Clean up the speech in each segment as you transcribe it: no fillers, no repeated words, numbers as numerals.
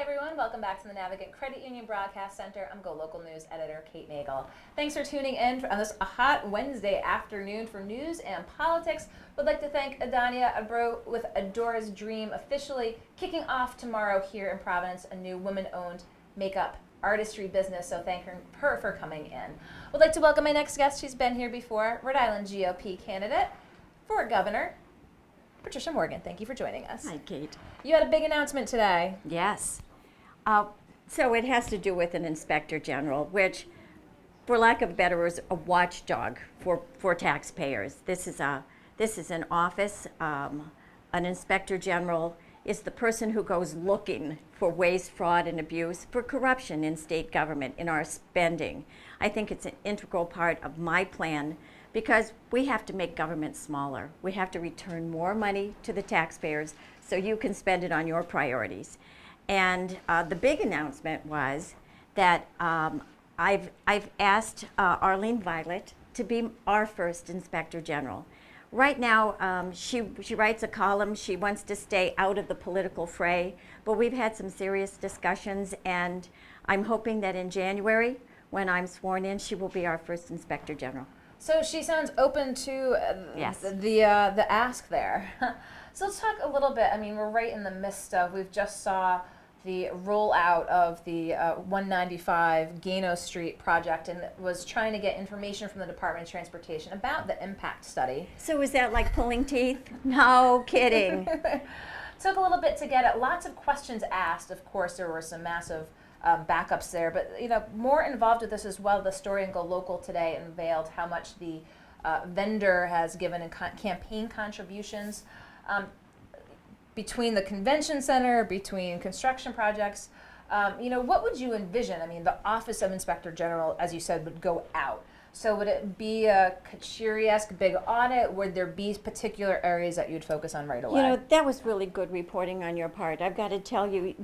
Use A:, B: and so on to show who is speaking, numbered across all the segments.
A: everyone. Welcome back to the Navigant Credit Union Broadcast Center. I'm Go Local News editor Kate Nagel. Thanks for tuning in on this hot Wednesday afternoon for news and politics. Would like to thank Adania Abro with Adora's Dream officially kicking off tomorrow here in Providence, a new woman-owned makeup artistry business. So thank her for coming in. Would like to welcome my next guest. She's been here before, Rhode Island GOP candidate for governor, Patricia Morgan. Thank you for joining us.
B: Hi, Kate.
A: You had a big announcement today.
B: Yes. So it has to do with an inspector general, which, for lack of a better word, is a watchdog for taxpayers. This is an office. An inspector general is the person who goes looking for waste, fraud, and abuse, for corruption in state government, in our spending. I think it's an integral part of my plan because we have to make government smaller. We have to return more money to the taxpayers so you can spend it on your priorities. And the big announcement was that I've asked Arlene Violet to be our first inspector general. Right now, she writes a column. She wants to stay out of the political fray, but we've had some serious discussions, and I'm hoping that in January, when I'm sworn in, she will be our first inspector general.
A: So she sounds open to
B: Yes.
A: the ask there. So let's talk a little bit. I mean, we're right in the midst of, we've just saw the rollout of the 195 Gano Street project and was trying to get information from the Department of Transportation about the impact study.
B: So is that like pulling teeth? No kidding.
A: Took a little bit to get it. Lots of questions asked. Of course, there were some massive backups there, but more involved with this as well. The story in Go Local today unveiled how much the vendor has given in campaign contributions between the convention center, between construction projects. What would you envision? I mean, the Office of Inspector General, as you said, would go out. So would it be a Kachiri-esque big audit? Would there be particular areas that you'd focus on right away?
B: That was really good reporting on your part. I've got to tell you,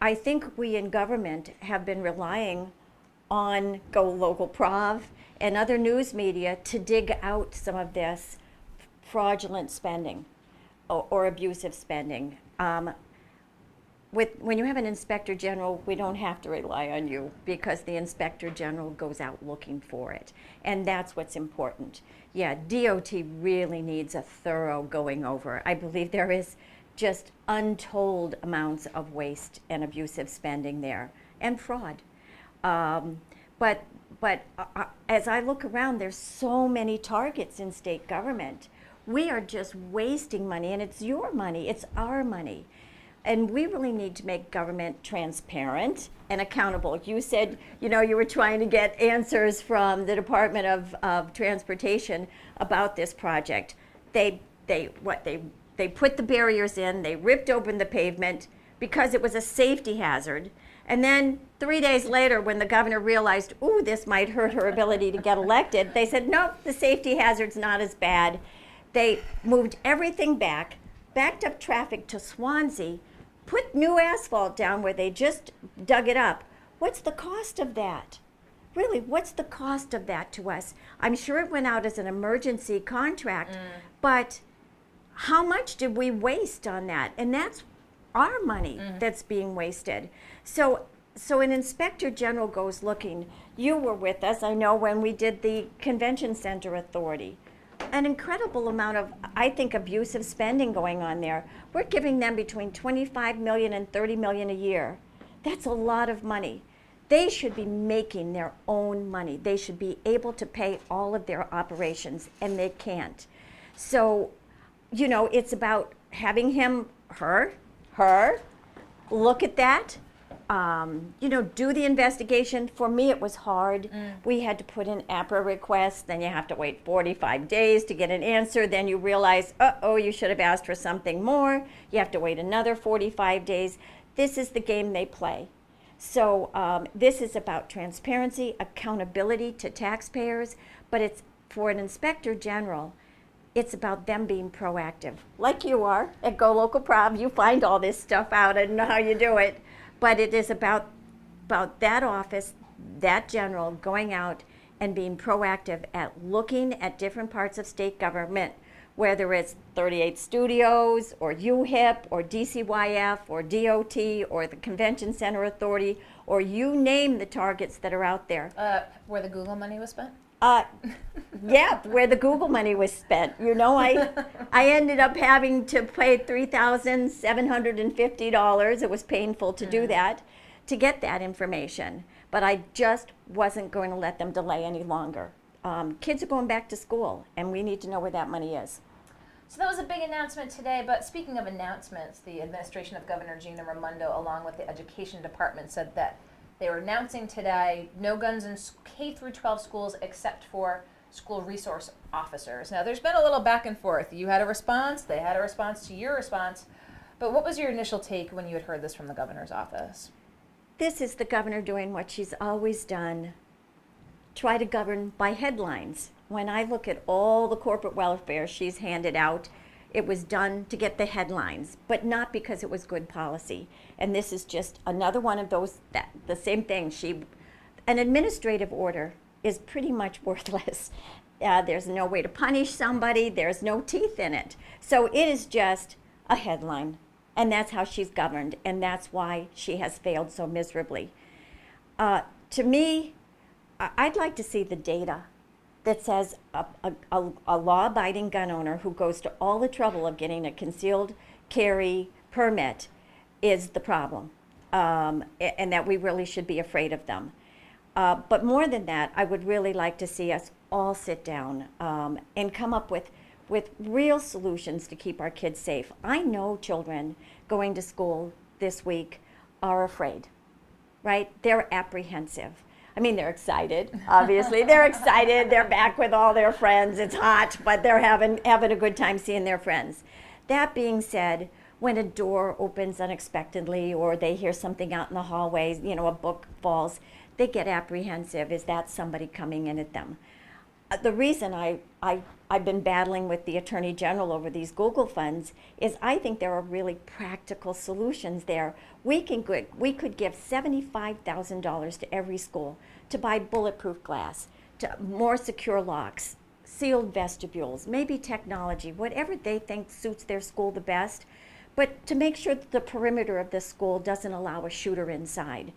B: I think we in government have been relying on Go Local Prov and other news media to dig out some of this fraudulent spending or abusive spending. When you have an inspector general, we don't have to rely on you because the inspector general goes out looking for it. And that's what's important. Yeah, DOT really needs a thorough going over. I believe there is just untold amounts of waste and abusive spending there and fraud. But as I look around, there's so many targets in state government. We are just wasting money, and it's your money, it's our money. And we really need to make government transparent and accountable. You said, you were trying to get answers from the Department of Transportation about this project. They put the barriers in, they ripped open the pavement because it was a safety hazard. And then 3 days later, when the governor realized, this might hurt her ability to get elected, they said, nope, the safety hazard's not as bad. They moved everything backed up traffic to Swansea, put new asphalt down where they just dug it up. What's the cost of that? Really, what's the cost of that to us? I'm sure it went out as an emergency contract, but how much did we waste on that? And that's our money that's being wasted. So an inspector general goes looking. You were with us, I know, when we did the Convention Center Authority. An incredible amount of, I think, abusive spending going on there. We're giving them between $25 million and $30 million a year. That's a lot of money. They should be making their own money. They should be able to pay all of their operations, and they can't. So, it's about having her, look at that. Do the investigation. For me, it was hard. We had to put in APRA requests. Then you have to wait 45 days to get an answer. Then you realize, you should have asked for something more. You have to wait another 45 days. This is the game they play. So this is about transparency, accountability to taxpayers, but it's for an inspector general. It's about them being proactive, like you are at Go Local Prov. You find all this stuff out and know how you do it. But it is about that office, that general, going out and being proactive at looking at different parts of state government whether it's 38 Studios or UHIP or DCYF or DOT or the Convention Center Authority, or you name the targets that are out there.
A: Where the Google money was spent?
B: Yeah, where the Google money was spent. You know, I ended up having to pay $3,750. It was painful to do that, to get that information. But I just wasn't going to let them delay any longer. Kids are going back to school, and we need to know where that money is.
A: So that was a big announcement today, but speaking of announcements, the administration of Governor Gina Raimondo, along with the Education Department, said that they were announcing today no guns in K through 12 schools except for school resource officers. Now, there's been a little back and forth. You had a response, they had a response to your response, but what was your initial take when you had heard this from the governor's office?
B: This is the governor doing what she's always done, try to govern by headlines. When I look at all the corporate welfare she's handed out, it was done to get the headlines, but not because it was good policy. And this is just another one of those, the same thing. An administrative order is pretty much worthless. There's no way to punish somebody. There's no teeth in it. So it is just a headline. And that's how she's governed. And that's why she has failed so miserably. To me, I'd like to see the data that says a law-abiding gun owner who goes to all the trouble of getting a concealed carry permit is the problem, and that we really should be afraid of them. But more than that, I would really like to see us all sit down and come up with real solutions to keep our kids safe. I know children going to school this week are afraid, right? They're apprehensive. I mean, they're excited, obviously. They're excited. They're back with all their friends. It's hot, but they're having a good time seeing their friends. That being said, when a door opens unexpectedly or they hear something out in the hallways, you know, a book falls, they get apprehensive. Is that somebody coming in at them? The reason I've been battling with the Attorney General over these Google funds is I think there are really practical solutions there. We could give $75,000 to every school to buy bulletproof glass, to more secure locks, sealed vestibules, maybe technology, whatever they think suits their school the best, but to make sure that the perimeter of the school doesn't allow a shooter inside.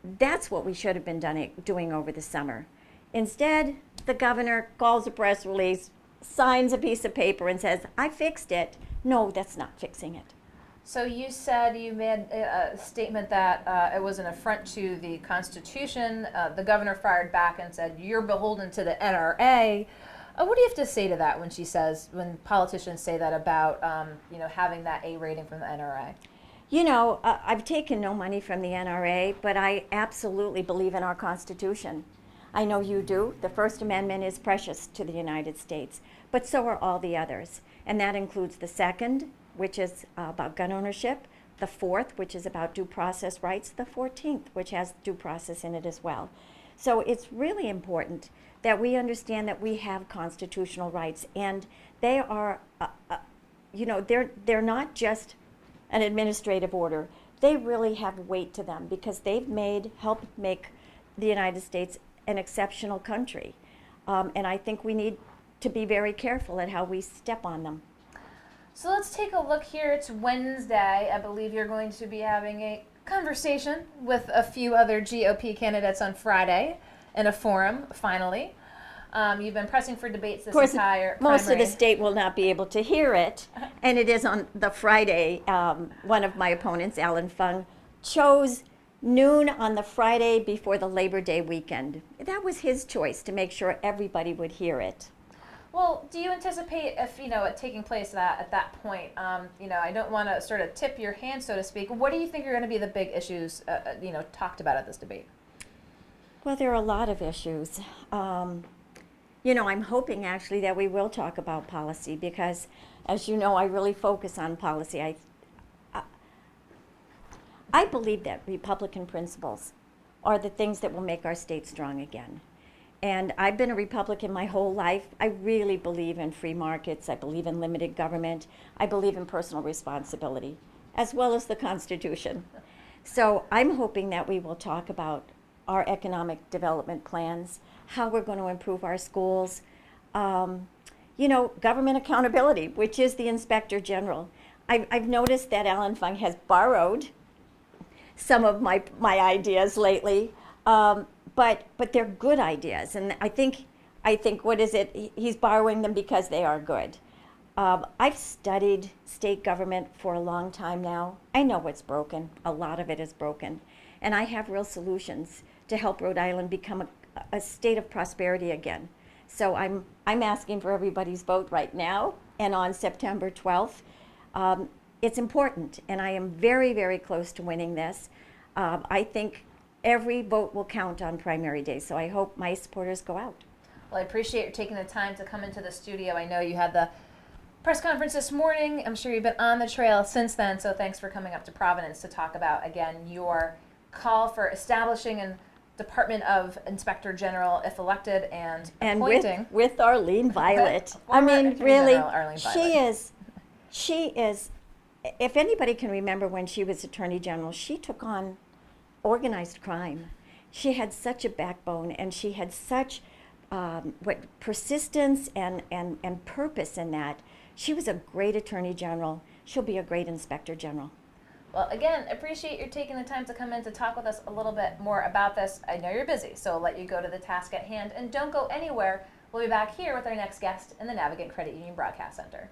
B: That's what we should have been doing over the summer. Instead, the governor calls a press release, signs a piece of paper and says, I fixed it. No, that's not fixing it.
A: So you said you made a statement that it was an affront to the Constitution. The governor fired back and said, you're beholden to the NRA. What do you have to say to that when politicians say that about having that A rating from the NRA?
B: You know, I've taken no money from the NRA, but I absolutely believe in our Constitution. I know you do. The First Amendment is precious to the United States, but so are all the others. And that includes the Second, which is about gun ownership, the Fourth, which is about due process rights, the 14th, which has due process in it as well. So it's really important that we understand that we have constitutional rights, and they are, they're not just an administrative order. They really have weight to them because they've helped make the United States an exceptional country. And I think we need to be very careful at how we step on them.
A: So let's take a look here. It's Wednesday. I believe you're going to be having a conversation with a few other GOP candidates on Friday in a forum, finally. You've been pressing for debates this entire primary.
B: Most of the state will not be able to hear it, and it is on the Friday. One of my opponents, Alan Fung, chose noon on the Friday before the Labor Day weekend. That was his choice to make sure everybody would hear it.
A: Well, do you anticipate if it taking place at that point? I don't want to sort of tip your hand, so to speak. What do you think are going to be the big issues talked about at this debate?
B: Well, there are a lot of issues. I'm hoping actually that we will talk about policy because, as you know, I really focus on policy. I believe that Republican principles are the things that will make our state strong again. And I've been a Republican my whole life. I really believe in free markets. I believe in limited government. I believe in personal responsibility, as well as the Constitution. So I'm hoping that we will talk about our economic development plans, how we're going to improve our schools. government accountability, which is the Inspector General. I've noticed that Alan Fung has borrowed some of my ideas lately, but they're good ideas, and I think what is it? He's borrowing them because they are good. I've studied state government for a long time now. I know what's broken. A lot of it is broken, and I have real solutions to help Rhode Island become a state of prosperity again. So I'm asking for everybody's vote right now and on September 12th. It's important, and I am very, very close to winning this. I think every vote will count on primary day, so I hope my supporters go out.
A: Well, I appreciate you taking the time to come into the studio. I know you had the press conference this morning. I'm sure you've been on the trail since then, so thanks for coming up to Providence to talk about, again, your call for establishing a Department of Inspector General if elected and appointing.
B: And with Arlene Violet.
A: Attorney
B: really,
A: General Arlene Violet.
B: she is, if anybody can remember when she was Attorney General, she took on organized crime. She had such a backbone, and she had such persistence and purpose in that. She was a great Attorney General. She'll be a great Inspector General.
A: Well, again, appreciate you taking the time to come in to talk with us a little bit more about this. I know you're busy, so I'll let you go to the task at hand. And don't go anywhere. We'll be back here with our next guest in the Navigant Credit Union Broadcast Center.